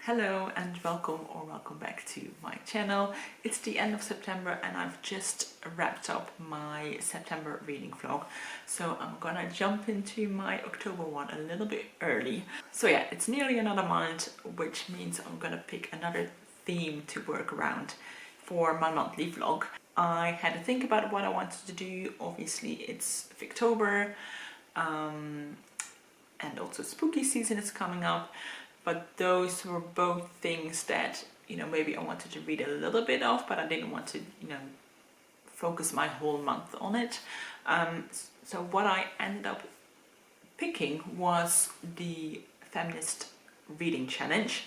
Hello and welcome back to my channel. It's the end of September and I've just wrapped up my September reading vlog. So I'm gonna jump into my October one a little bit early. So yeah, it's nearly another month, which means I'm gonna pick another theme to work around for my monthly vlog. I had to think about what I wanted to do. Obviously it's October and also spooky season is coming up. But those were both things that, maybe I wanted to read a little bit of, but I didn't want to, focus my whole month on it. So what I ended up picking was the Feminist Reading Challenge,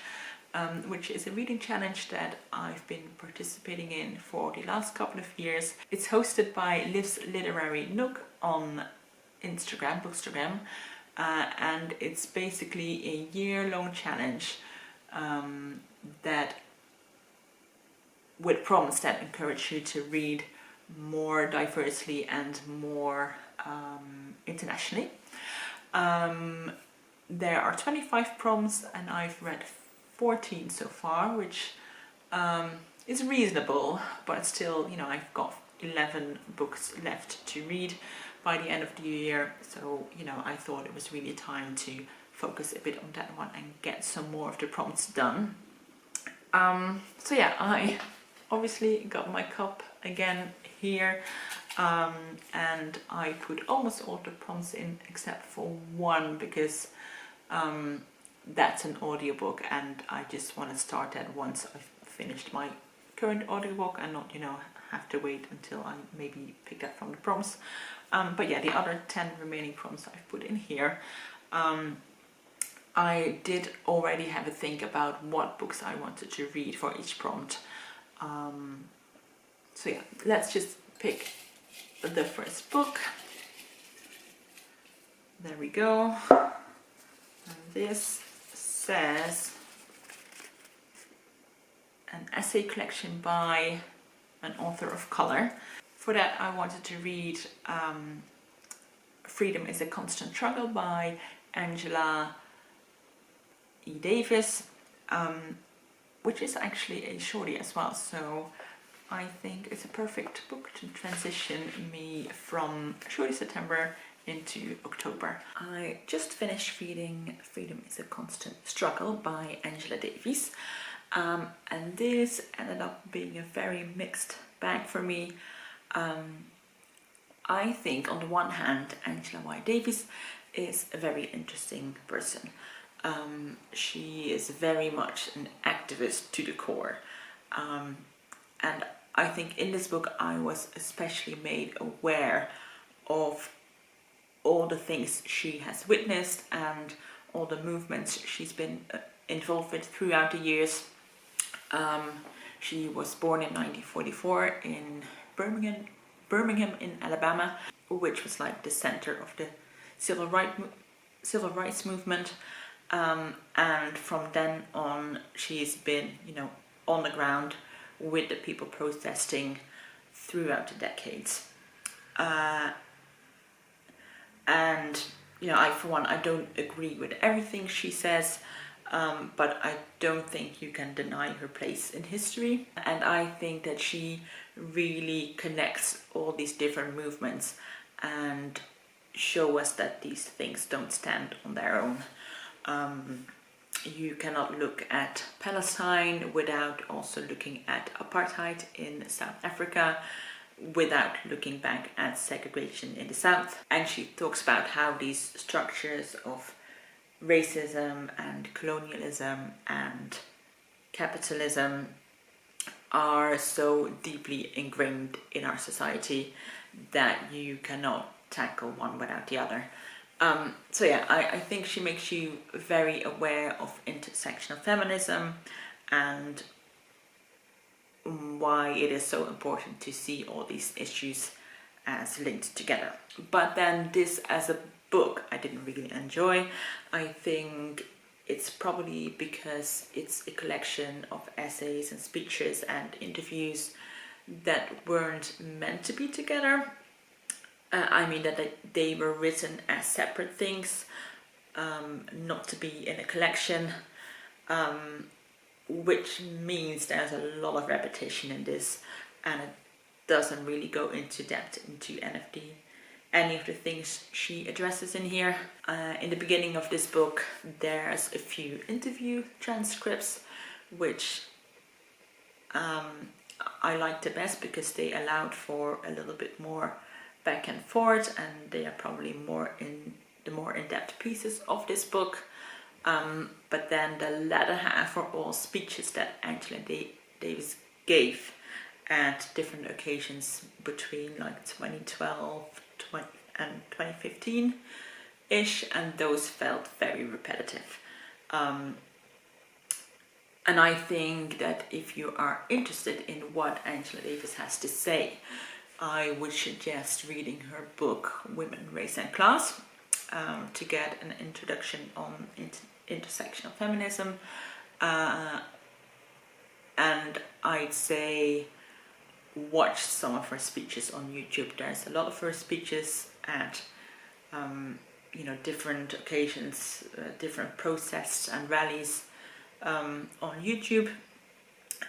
which is a reading challenge that I've been participating in for the last couple of years. It's hosted by Liv's Literary Nook on Bookstagram. And it's basically a year-long challenge that with prompts that encourage you to read more diversely and more internationally. There are 25 prompts and I've read 14 so far, which is reasonable, but still, I've got 11 books left to read by the end of the year, so I thought it was really time to focus a bit on that one and get some more of the prompts done. So yeah, I obviously got my cup again here, and I put almost all the prompts in except for one because that's an audiobook and I just want to start that once I've finished my current audiobook and not have to wait until I maybe pick that from the prompts. But yeah, the other 10 remaining prompts I've put in here. I did already have a think about what books I wanted to read for each prompt. So yeah, let's just pick the first book. There we go. And this says an essay collection by an author of color. For that I wanted to read Freedom is a Constant Struggle by Angela E. Davis, which is actually a shorty as well, so I think it's a perfect book to transition me from shorty September into October. I just finished reading Freedom is a Constant Struggle by Angela Davis, and this ended up being a very mixed bag for me. I think on the one hand Angela Y. Davis is a very interesting person. She is very much an activist to the core, and I think in this book I was especially made aware of all the things she has witnessed and all the movements she's been involved with throughout the years. She was born in 1944 in Birmingham in Alabama, which was like the center of the civil rights movement, and from then on she's been on the ground with the people protesting throughout the decades, and I don't agree with everything she says, but I don't think you can deny her place in history, and I think that she really connects all these different movements and show us that these things don't stand on their own. You cannot look at Palestine without also looking at apartheid in South Africa, without looking back at segregation in the South. And she talks about how these structures of racism and colonialism and capitalism are so deeply ingrained in our society that you cannot tackle one without the other. So yeah, I think she makes you very aware of intersectional feminism and why it is so important to see all these issues as linked together. But then this as a book I didn't really enjoy. I think it's probably because it's a collection of essays and speeches and interviews that weren't meant to be together. I mean that they were written as separate things, not to be in a collection. which means there's a lot of repetition in this, and it doesn't really go into depth into any of the things she addresses in here. In the beginning of this book, there's a few interview transcripts, which I like the best because they allowed for a little bit more back and forth, and they are probably more in-depth pieces of this book. But then the latter half are all speeches that Angela Davis gave at different occasions between like 2012 and 2015-ish, and those felt very repetitive. And I think that if you are interested in what Angela Davis has to say, I would suggest reading her book Women, Race and Class to get an introduction on intersectional feminism. And I'd say watch some of her speeches on YouTube. There's a lot of her speeches at different occasions, different protests and rallies on YouTube,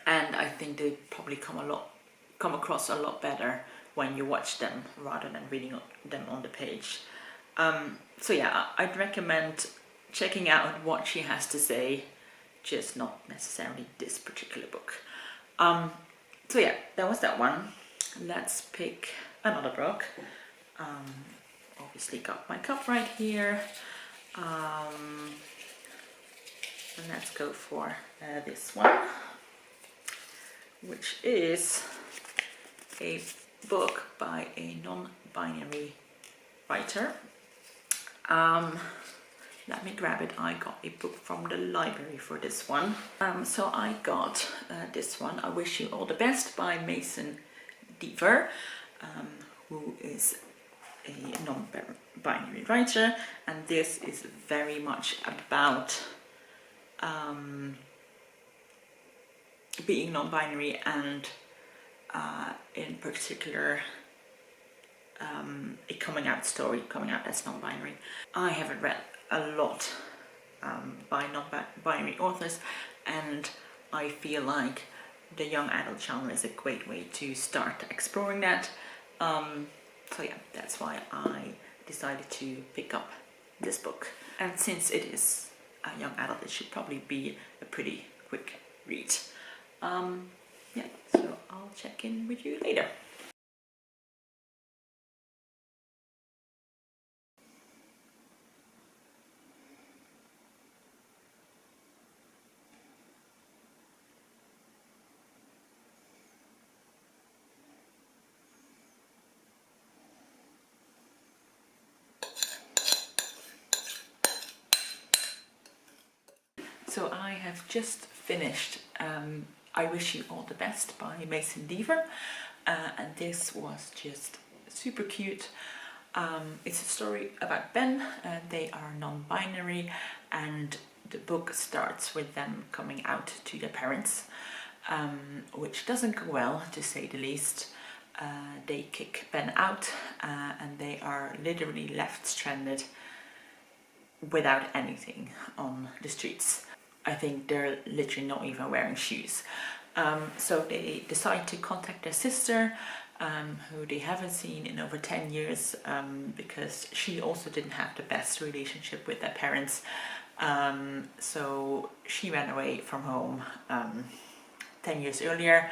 and I think they probably come across a lot better when you watch them rather than reading them on the page. So yeah, I'd recommend checking out what she has to say, just not necessarily this particular book. So yeah, that was that one. Let's pick another book. Obviously got my cup right here. And let's go for this one, which is a book by a non-binary writer. Let me grab it. I got a book from the library for this one. So I got this one, I Wish You All the Best, by Mason Deaver, who is a non-binary writer, and this is very much about being non-binary, and in particular a coming out story, coming out as non-binary. I haven't read a lot by non-binary authors, and I feel like the young adult genre is a great way to start exploring that. So yeah, that's why I decided to pick up this book. And since it is a young adult, it should probably be a pretty quick read. Yeah, so I'll check in with you later. So I have just finished I Wish You All the Best by Mason Deaver, and this was just super cute. It's a story about Ben. They are non-binary, and the book starts with them coming out to their parents, which doesn't go well, to say the least. They kick Ben out, and they are literally left stranded without anything on the streets. I think they're literally not even wearing shoes. So they decide to contact their sister, who they haven't seen in over 10 years, because she also didn't have the best relationship with their parents. So she ran away from home 10 years earlier.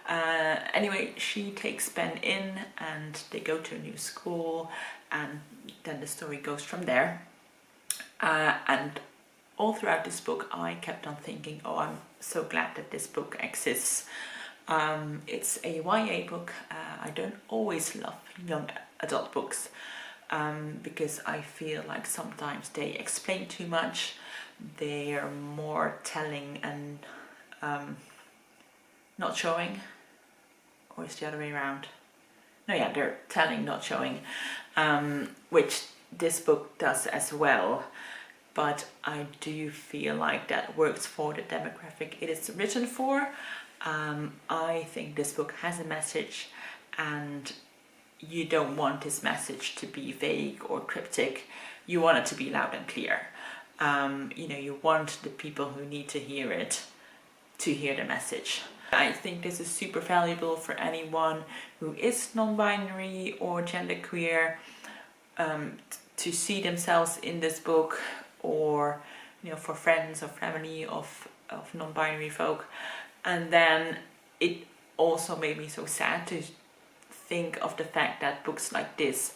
Anyway, she takes Ben in, and they go to a new school, and then the story goes from there. And all throughout this book, I kept on thinking, oh, I'm so glad that this book exists. It's a YA book. I don't always love young adult books because I feel like sometimes they explain too much. They're more telling and not showing. Or is it the other way around? No, yeah, they're telling, not showing, which this book does as well. But I do feel like that works for the demographic it is written for. I think this book has a message, and you don't want this message to be vague or cryptic. You want it to be loud and clear. You know, you want the people who need to hear it to hear the message. I think this is super valuable for anyone who is non-binary or genderqueer, to see themselves in this book, or for friends or family of non-binary folk. And then it also made me so sad to think of the fact that books like this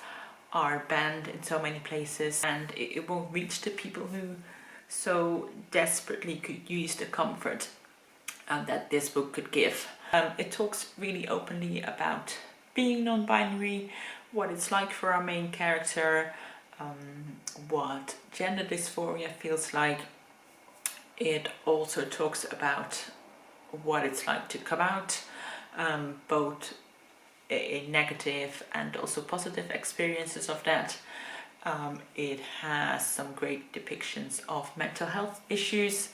are banned in so many places, and it won't reach the people who so desperately could use the comfort that this book could give. It talks really openly about being non-binary, what it's like for our main character, what gender dysphoria feels like. It also talks about what it's like to come out, both a negative and also positive experiences of that. It has some great depictions of mental health issues,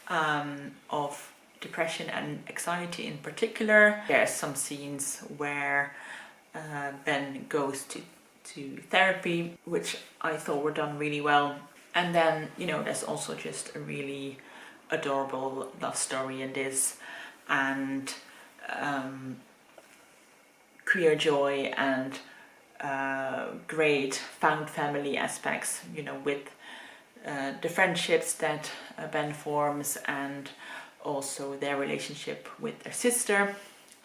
of depression and anxiety in particular. There are some scenes where Ben goes to therapy, which I thought were done really well. And then, there's also just a really adorable love story in this, and queer joy and great found family aspects, with the friendships that Ben forms, and also their relationship with their sister.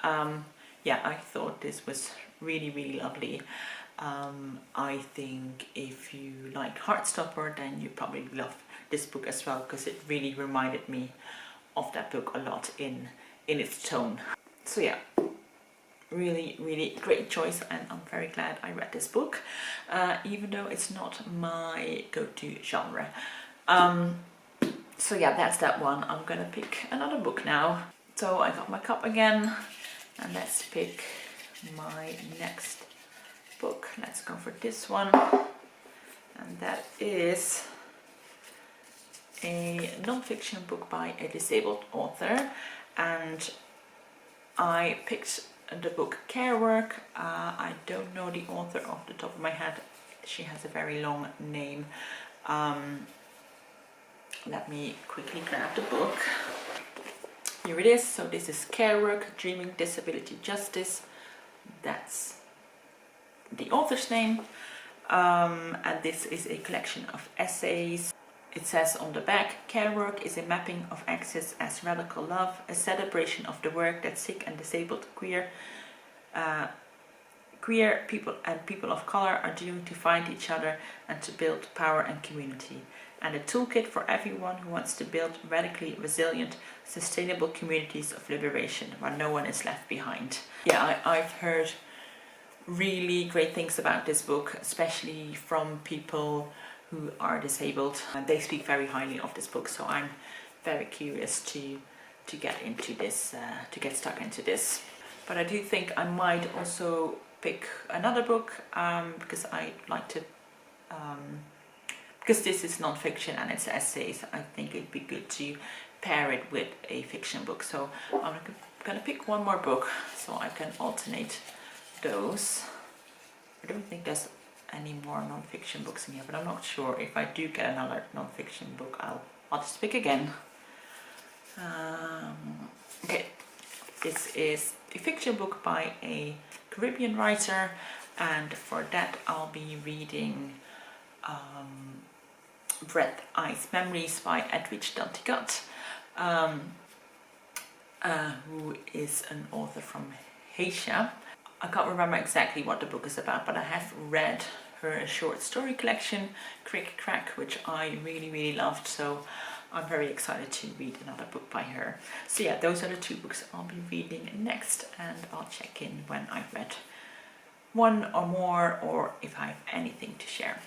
I thought this was really, really lovely. I think if you like Heartstopper, then you probably love this book as well, because it really reminded me of that book a lot in its tone. So yeah, really, really great choice, and I'm very glad I read this book, even though it's not my go-to genre. So yeah, that's that one. I'm gonna pick another book now. So I got my cup again, and let's pick my next book. Let's go for this one, and that is a non-fiction book by a disabled author, and I picked the book Carework. I don't know the author off the top of my head. She has a very long name. Let me quickly grab the book. Here it is. So this is Carework, Dreaming Disability Justice. That's the author's name. And this is a collection of essays. It says on the back, Carework is a mapping of access as radical love, a celebration of the work that sick and disabled queer people and people of color are doing to find each other and to build power and community, and a toolkit for everyone who wants to build radically resilient, sustainable communities of liberation where no one is left behind. Yeah, I've heard really great things about this book, especially from people who are disabled. They speak very highly of this book, so I'm very curious to get into this, to get stuck into this. But I do think I might also pick another book, because I like to, because this is non-fiction and it's essays, I think it'd be good to pair it with a fiction book. So I'm gonna pick one more book so I can alternate those. I don't think there's any more non-fiction books in here, but I'm not sure. If I do get another non-fiction book, I'll just pick again. Okay, this is a fiction book by a Caribbean writer, and for that I'll be reading Breath, Ice, Memories by Edwidge Danticat, who is an author from Hijab. I can't remember exactly what the book is about, but I have read her short story collection, Crick Crack, which I really, really loved, so I'm very excited to read another book by her. So yeah, those are the two books I'll be reading next, and I'll check in when I've read one or more, or if I have anything to share.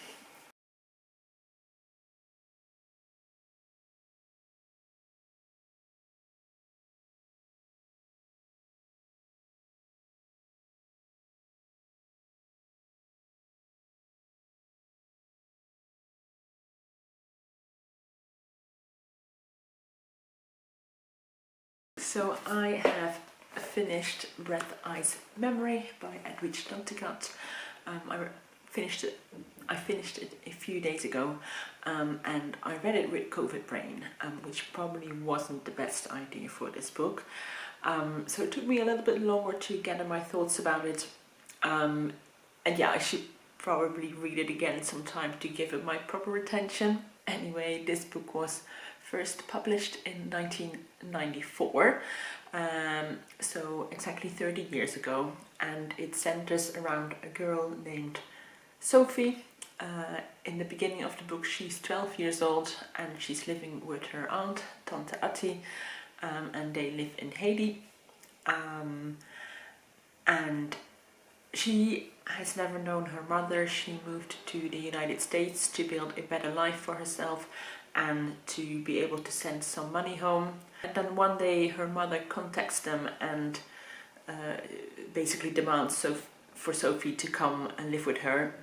So I have finished Breath, Ice, Memory by Edwidge Danticat. I finished it I finished it a few days ago, and I read it with COVID brain, which probably wasn't the best idea for this book. So it took me a little bit longer to gather my thoughts about it, and yeah, I should probably read it again sometime to give it my proper attention. Anyway, this book was first published in 1994, so exactly 30 years ago, and it centers around a girl named Sophie. In the beginning of the book, she's 12 years old and she's living with her aunt, Tante Atti, and they live in Haiti. And she has never known her mother. She moved to the United States to build a better life for herself and to be able to send some money home. And then one day her mother contacts them and basically demands for Sophie to come and live with her.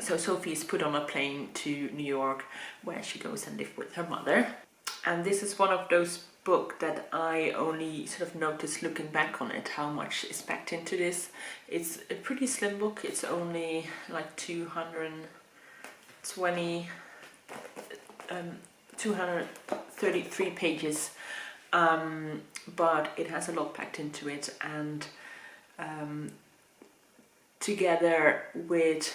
So Sophie is put on a plane to New York, where she goes and lives with her mother. And this is one of those books that I only sort of noticed looking back on it, how much is packed into this. It's a pretty slim book. It's only like 233 pages, but it has a lot packed into it, and together with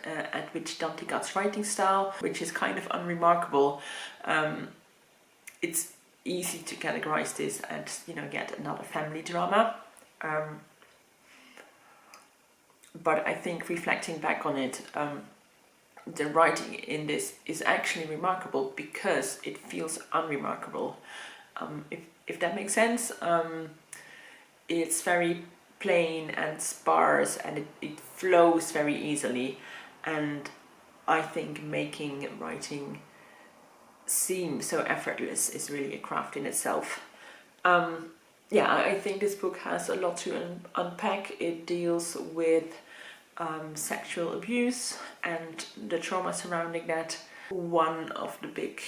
Edwidge Danticat's writing style, which is kind of unremarkable, it's easy to categorize this as, you know, yet another family drama. But I think reflecting back on it, the writing in this is actually remarkable because it feels unremarkable. If that makes sense. It's very plain and sparse, and it flows very easily, and I think making writing seem so effortless is really a craft in itself. Yeah, I think this book has a lot to unpack. It deals with sexual abuse and the trauma surrounding that. One of the big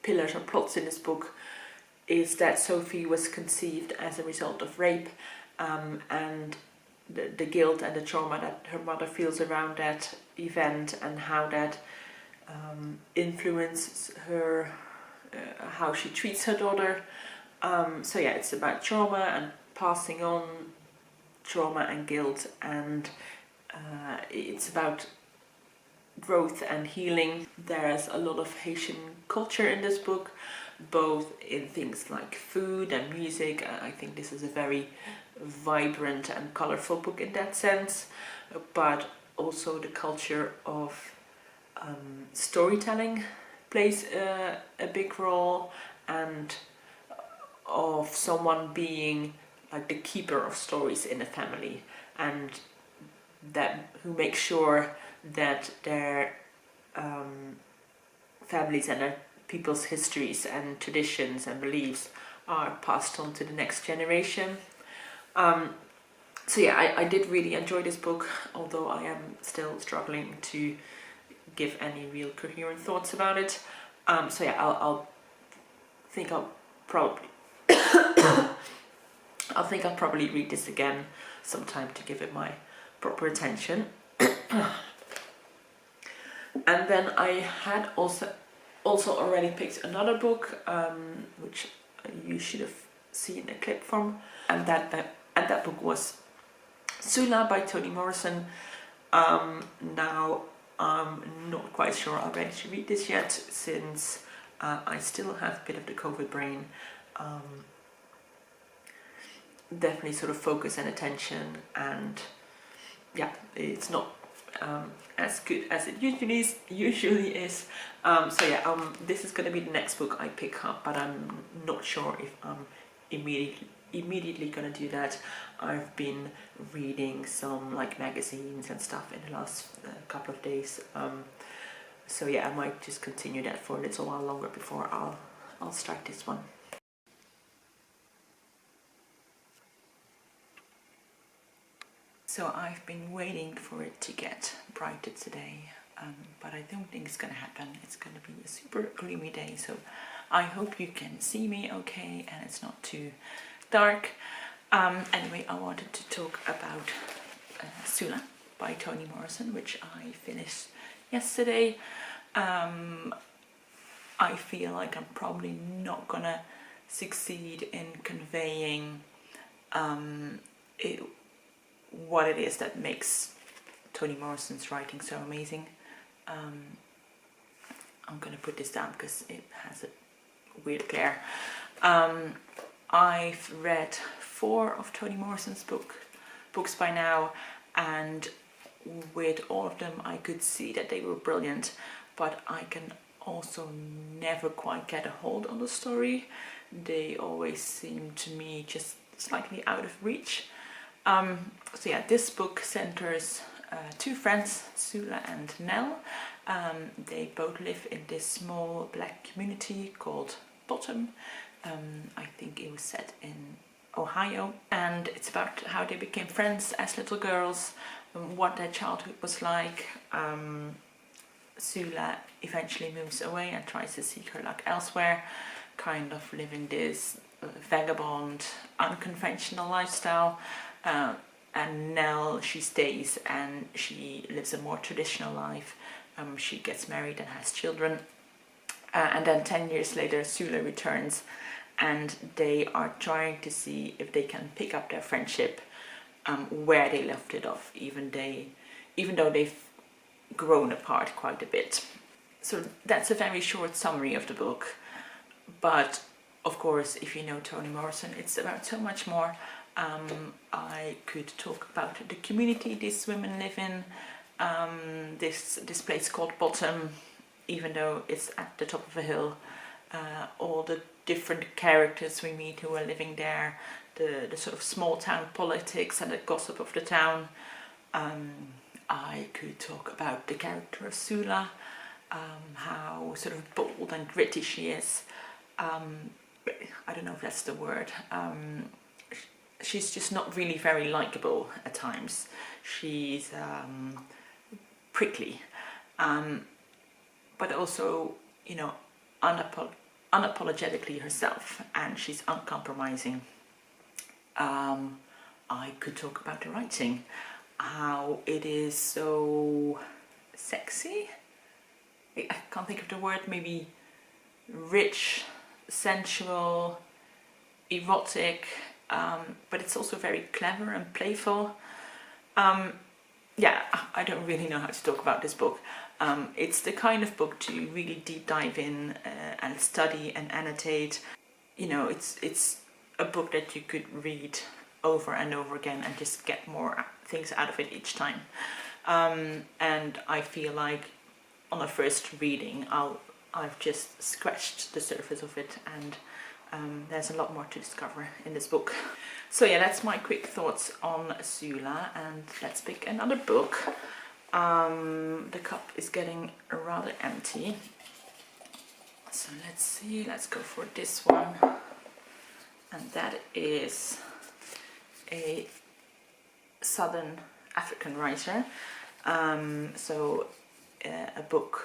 pillars or plots in this book is that Sophie was conceived as a result of rape, and the guilt and the trauma that her mother feels around that event, and how that influences her, how she treats her daughter. So yeah, it's about trauma and passing on trauma and guilt, and it's about growth and healing. There's a lot of Haitian culture in this book, both in things like food and music. I think this is a very vibrant and colorful book in that sense, but also the culture of storytelling plays a big role, and of someone being like the keeper of stories in a family, and that who makes sure that their families and their people's histories and traditions and beliefs are passed on to the next generation. So yeah, I did really enjoy this book, although I am still struggling to give any real coherent thoughts about it. So yeah, I'll probably read this again sometime to give it my proper attention. And then I had also already picked another book, which you should have seen a clip from, and that book was Sula by Toni Morrison. Now I'm not quite sure I'm ready to read this yet, since I still have a bit of the COVID brain. Definitely sort of focus and attention, and yeah, it's not as good as it usually is. So yeah, this is going to be the next book I pick up, but I'm not sure if I'm immediately going to do that. I've been reading some like magazines and stuff in the last couple of days. So yeah, I might just continue that for a little while longer before I'll start this one. So I've been waiting for it to get brighter today, but I don't think it's gonna happen. It's gonna be a super gloomy day, so I hope you can see me okay and it's not too dark. Anyway, I wanted to talk about Sula. by Toni Morrison, which I finished yesterday. I feel like I'm probably not gonna succeed in conveying what it is that makes Toni Morrison's writing so amazing. I'm gonna put this down because it has a weird glare. I've read 4 of Toni Morrison's books by now, and with all of them I could see that they were brilliant, but I can also never quite get a hold on the story. They always seem to me just slightly out of reach. So yeah, this book centers 2 friends, Sula and Nell. They both live in this small black community called Bottom. I think it was set in Ohio, and it's about how they became friends as little girls, what their childhood was like. Sula eventually moves away and tries to seek her luck elsewhere, kind of living this vagabond, unconventional lifestyle. And Nell, she stays and she lives a more traditional life. She gets married and has children. And then 10 years later, Sula returns, and they are trying to see if they can pick up their friendship where they left it off, even though they've grown apart quite a bit. So that's a very short summary of the book, but of course, if you know Toni Morrison, it's about so much more. I could talk about the community these women live in, this place called Bottom, even though it's at the top of a hill, all the different characters we meet who are living there, the sort of small town politics and the gossip of the town. I could talk about the character of Sula, how sort of bold and gritty she is. I don't know if that's the word. She's just not really very likable at times. She's prickly, but also, you know, unapologetically herself, and she's uncompromising. I could talk about the writing, how it is so sexy. I can't think of the word, maybe rich, sensual, erotic, but it's also very clever and playful. Yeah, I don't really know how to talk about this book. It's the kind of book to really deep dive in and study and annotate. You know, it's a book that you could read over and over again and just get more things out of it each time. And I feel like on a first reading, I've just scratched the surface of it, and there's a lot more to discover in this book. So yeah, that's my quick thoughts on Sula, and let's pick another book. The cup is getting rather empty, so let's see, let's go for this one, and that is a Southern African writer. A book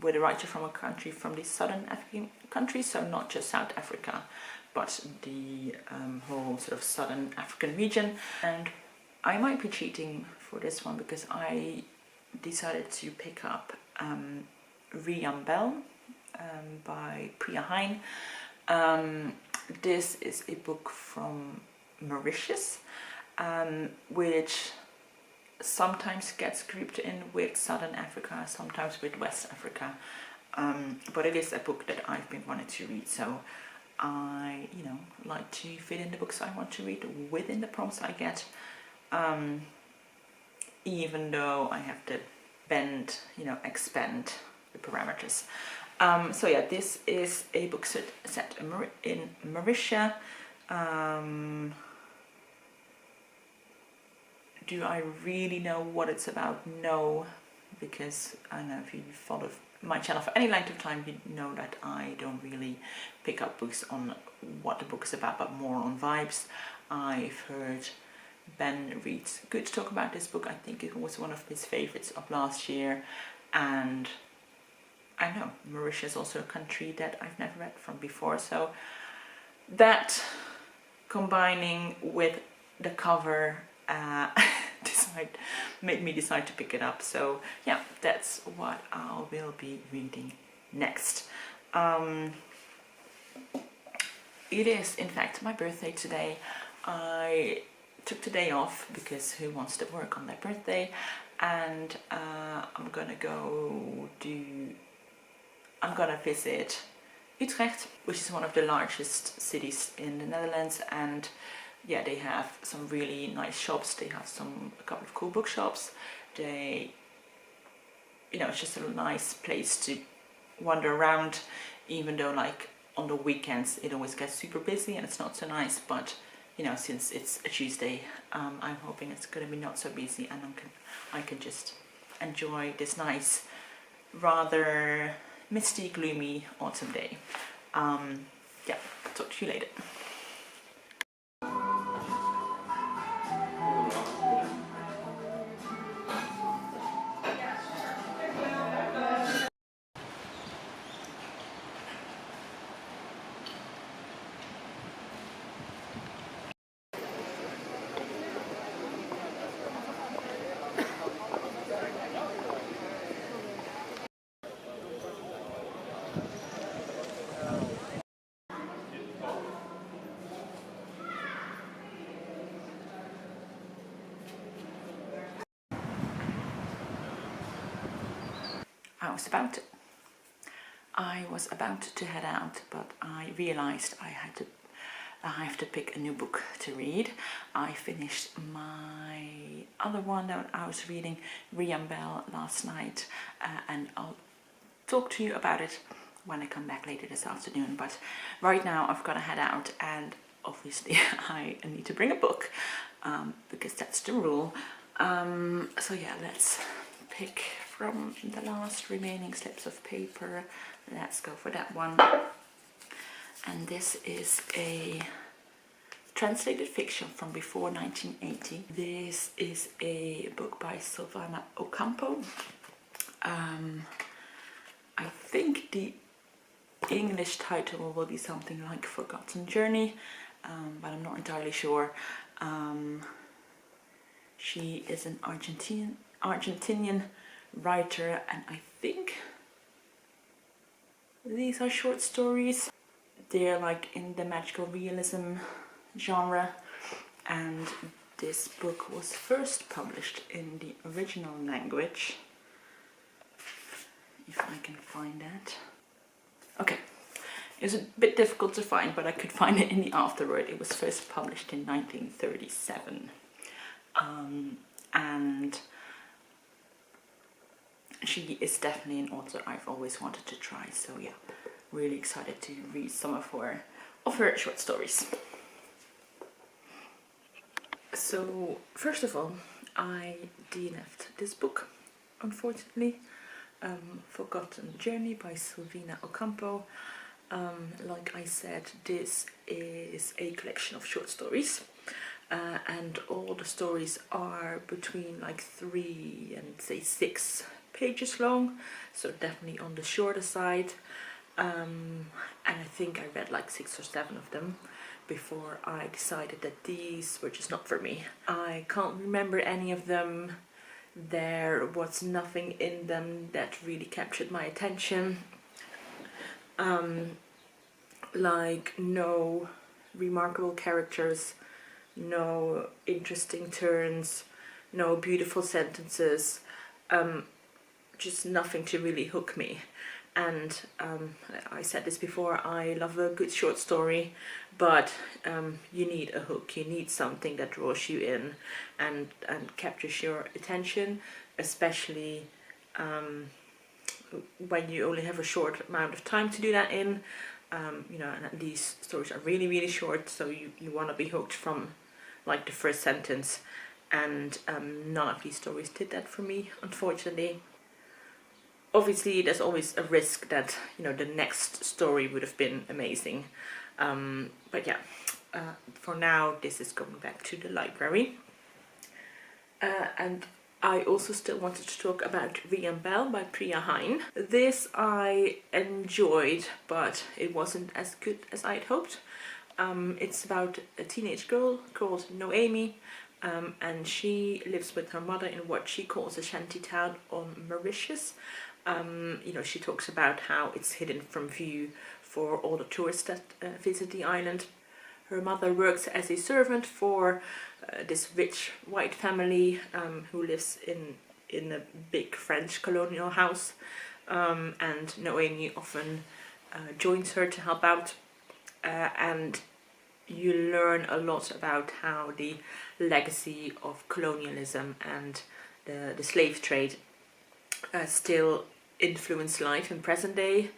with a writer from a country from the Southern African countries, so not just South Africa, but the whole sort of Southern African region. And I might be cheating for this one because I decided to pick up Riambel by Priya Hein. This is a book from Mauritius, which sometimes gets grouped in with Southern Africa, sometimes with West Africa, but it is a book that I've been wanting to read, so I, you know, like to fit in the books I want to read within the prompts I get, even though I have to bend, you know, expand the parameters. So yeah, this is a book set in Mauritius. Do I really know what it's about? No, because I don't know, if you followed my channel for any length of time, you know that I don't really pick up books on what the book is about, but more on vibes. I've heard Ben Reed's good talk about this book. I think it was one of his favorites of last year, and I know Mauritius is also a country that I've never read from before, so that combining with the cover, this made me decide to pick it up. So yeah, that's what I will be reading next. It is in fact my birthday today. I took the day off because who wants to work on their birthday, and I'm gonna visit Utrecht, which is one of the largest cities in the Netherlands, and yeah, they have some really nice shops. They have a couple of cool bookshops. It's just a nice place to wander around, even though like on the weekends it always gets super busy and it's not so nice. But since it's a Tuesday, I'm hoping it's gonna be not so busy, and I can just enjoy this nice, rather misty, gloomy autumn day. Yeah, talk to you later. I was about to head out, but I realized I have to pick a new book to read. I finished my other one that I was reading, Riambel, last night, and I'll talk to you about it when I come back later this afternoon. But right now I've got to head out, and obviously I need to bring a book, because that's the rule. So yeah, let's pick from the last remaining slips of paper. Let's go for that one. And this is a translated fiction from before 1980. This is a book by Silvina Ocampo. I think the English title will be something like Forgotten Journey, but I'm not entirely sure. She is an Argentinian writer, and I think these are short stories. They're like in the magical realism genre, and this book was first published in the original language, if I can find that. Okay, it's a bit difficult to find, but I could find it in the afterword. It was first published in 1937, and she is definitely an author I've always wanted to try. So yeah, really excited to read some of her short stories. So first of all, I DNF'd this book, unfortunately. Forgotten Journey by Silvina Ocampo. Like I said, this is a collection of short stories, and all the stories are between like 3 and say 6 pages long, so definitely on the shorter side. And I think I read like 6 or 7 of them before I decided that these were just not for me. I can't remember any of them. There was nothing in them that really captured my attention. Like no remarkable characters, no interesting turns, no beautiful sentences, just nothing to really hook me. And I said this before, I love a good short story, but you need a hook, you need something that draws you in and captures your attention, especially when you only have a short amount of time to do that in. You know, and these stories are really, really short, so you want to be hooked from like the first sentence, and none of these stories did that for me, unfortunately. Obviously, there's always a risk that, you know, the next story would have been amazing. But yeah, for now, this is going back to the library. And I also still wanted to talk about Riambel by Priya Hein. This I enjoyed, but it wasn't as good as I'd hoped. It's about a teenage girl called Noemi, and she lives with her mother in what she calls a shanty town on Mauritius. You know, she talks about how it's hidden from view for all the tourists that visit the island. Her mother works as a servant for this rich white family who lives in a big French colonial house, and Noemi often joins her to help out, and you learn a lot about how the legacy of colonialism and the slave trade still influence life in present day.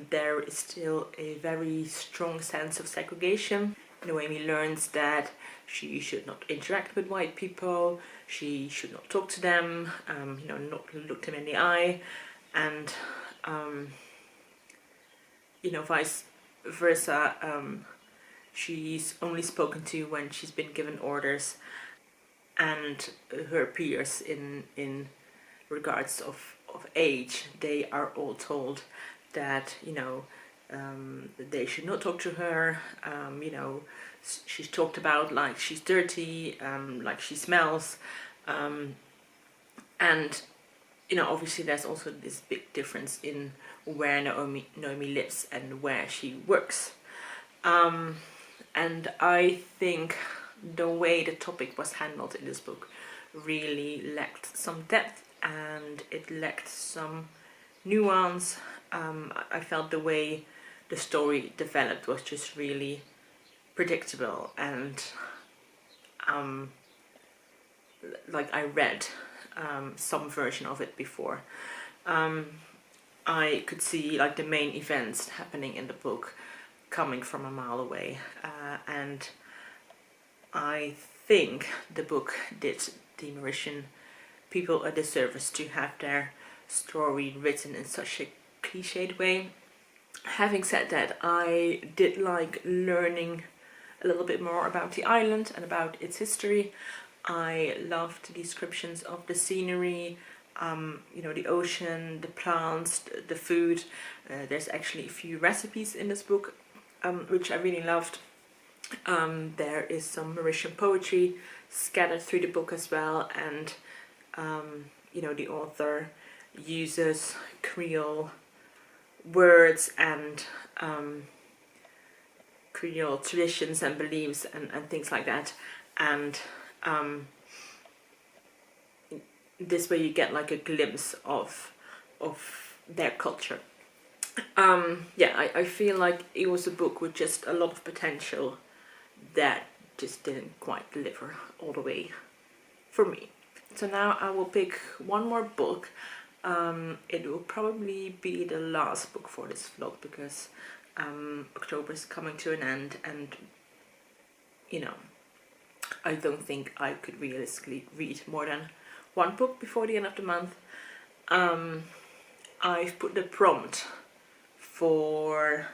There is still a very strong sense of segregation. Noemi learns that she should not interact with white people, she should not talk to them, you know, not look them in the eye, and you know, vice versa. She's only spoken to when she's been given orders, and her peers in regards of age, they are all told that, you know, they should not talk to her. You know, she's talked about like she's dirty, like she smells, and you know, obviously there's also this big difference in where Noemi lives and where she works. And I think the way the topic was handled in this book really lacked some depth, and it lacked some nuance. I felt the way the story developed was just really predictable, and like I read some version of it before. I could see like the main events happening in the book coming from a mile away, and I think the book did the Mauritian people a disservice to have their story written in such a cliched way. Having said that, I did like learning a little bit more about the island and about its history. I loved the descriptions of the scenery, you know, the ocean, the plants, the food. There's actually a few recipes in this book, which I really loved. There is some Mauritian poetry scattered through the book as well, and you know, the author uses Creole words and Creole traditions and beliefs and things like that, and this way you get like a glimpse of their culture. Yeah, I feel like it was a book with just a lot of potential that just didn't quite deliver all the way for me. So now I will pick one more book. It will probably be the last book for this vlog, because October is coming to an end, and you know, I don't think I could realistically read more than one book before the end of the month. I've put the prompt for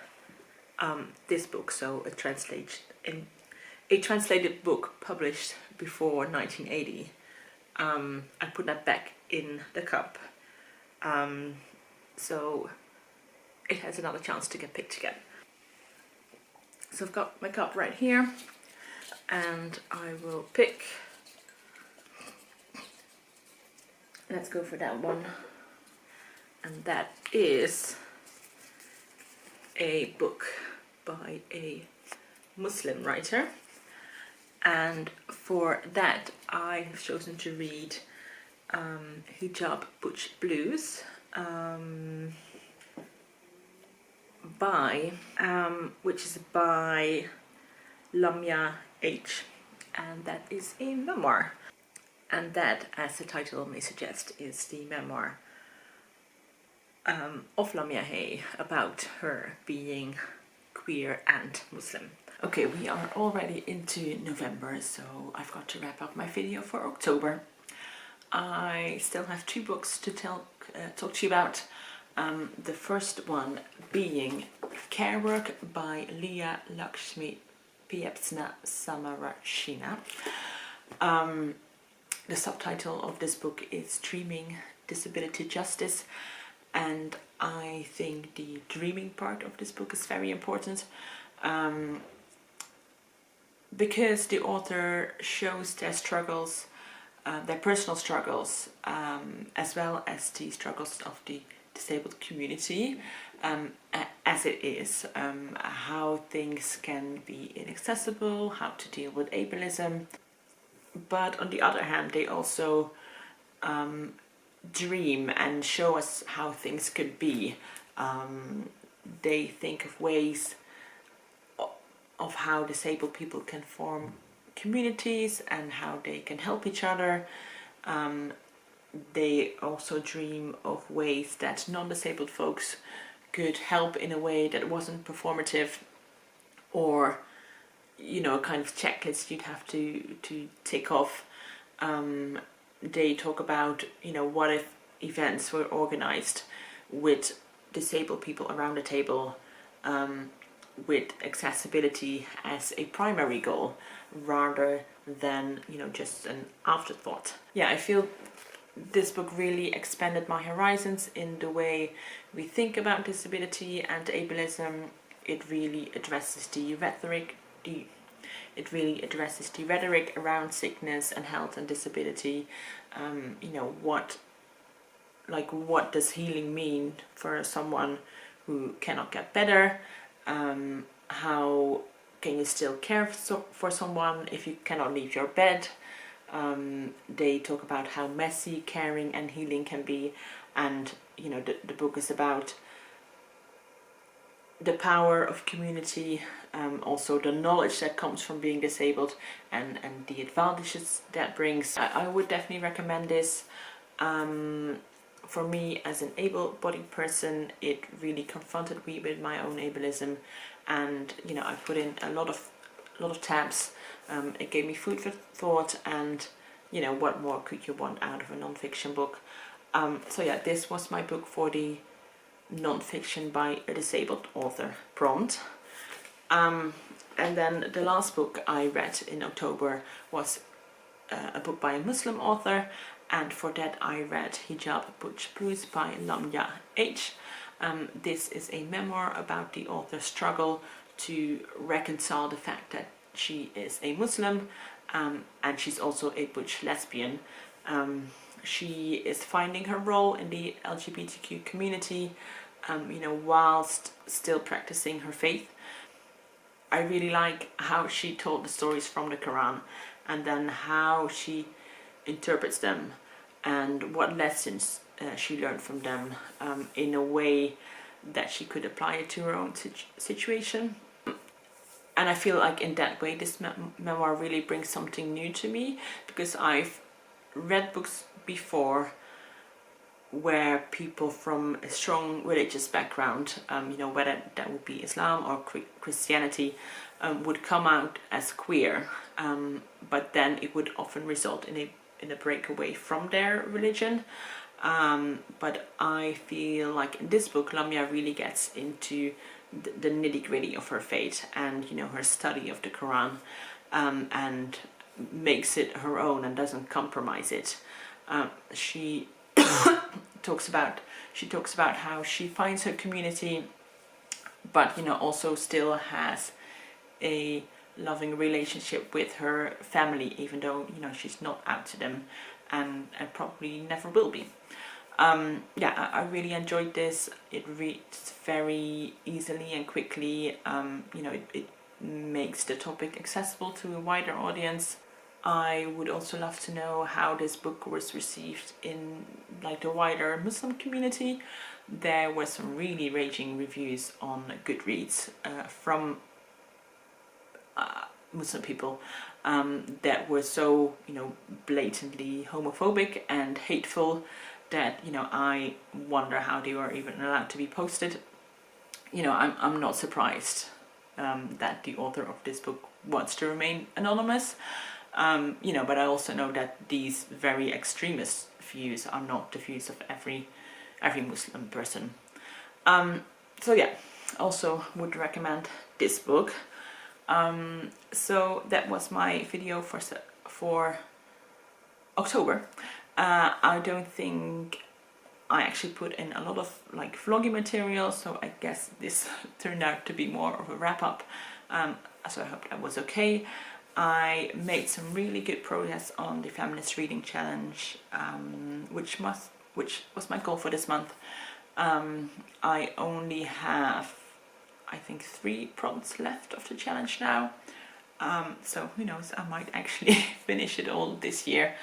this book, so a translated book published before 1980. I put that back in the cup, so it has another chance to get picked again. So I've got my cup right here, and I will pick. Let's go for that one, and that is a book by a Muslim writer, and for that I have chosen to read Hijab, Butch Blues which is by Lamya H, and that is a memoir, and that, as the title may suggest, is the memoir of Lamya H about her being queer and Muslim. Okay, we are already into November, so I've got to wrap up my video for October. I still have two books to talk to you about. The first one being Carework by Leah, Lakshmi, Piepzna-Samarasinha. The subtitle of this book is Dreaming Disability Justice, and I think the dreaming part of this book is very important. because the author shows their struggles, their personal struggles, as well as the struggles of the disabled community, as it is, how things can be inaccessible, how to deal with ableism. But on the other hand, they also dream and show us how things could be. They think of ways of how disabled people can form communities and how they can help each other. They also dream of ways that non-disabled folks could help in a way that wasn't performative, or, you know, a kind of checklist you'd have to tick off. They talk about, you know, what if events were organized with disabled people around the table, with accessibility as a primary goal rather than, you know, just an afterthought. Yeah, I feel this book really expanded my horizons in the way we think about disability and ableism. It really addresses the rhetoric around sickness and health and disability. You know, what does healing mean for someone who cannot get better? How can you still care for someone if you cannot leave your bed? They talk about how messy caring and healing can be, and, you know, the book is about the power of community, also the knowledge that comes from being disabled, and the advantages that brings. I would definitely recommend this. For me, as an able-bodied person, it really confronted me with my own ableism, and, you know, I put in a lot of tabs. It gave me food for thought, and, you know, what more could you want out of a non-fiction book? So yeah, this was my book for the non-fiction by a disabled author prompt. And then the last book I read in October was a book by a Muslim author, and for that I read Hijab, Butch by Lamya H. This is a memoir about the author's struggle to reconcile the fact that she is a Muslim, and she's also a butch lesbian. She is finding her role in the LGBTQ community, you know, whilst still practicing her faith. I really like how she told the stories from the Quran, and then how she interprets them and what lessons she learned from them, in a way that she could apply it to her own situation. And I feel like in that way this memoir really brings something new to me, because I've read books before where people from a strong religious background, you know, whether that would be Islam or Christianity, would come out as queer, but then it would often result in a breakaway from their religion. But I feel like in this book, Lamya really gets into the nitty-gritty of her faith and, you know, her study of the Quran, and makes it her own and doesn't compromise it. She talks about how she finds her community, but, you know, also still has a loving relationship with her family, even though, you know, she's not out to them, and probably never will be. Yeah, I really enjoyed this. It reads very easily and quickly. You know, it makes the topic accessible to a wider audience. I would also love to know how this book was received in, like, the wider Muslim community. There were some really raging reviews on Goodreads from Muslim people that were so, you know, blatantly homophobic and hateful that, you know, I wonder how they were even allowed to be posted. You know, I'm not surprised that the author of this book wants to remain anonymous. You know, but I also know that these very extremist views are not the views of every Muslim person. So yeah, also would recommend this book. So that was my video for October. I don't think I actually put in a lot of, like, vloggy material, so I guess this turned out to be more of a wrap-up. So I hope that was okay. I made some really good progress on the Feminist Reading Challenge, which was my goal for this month. I only have, I think, 3 prompts left of the challenge now. So who knows, I might actually finish it all this year,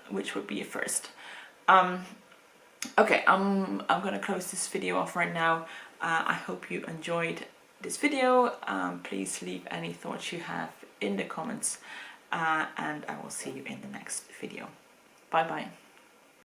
which would be a first. Okay, I'm gonna close this video off right now. I hope you enjoyed this video. Please leave any thoughts you have in the comments, and I will see you in the next video. Bye bye.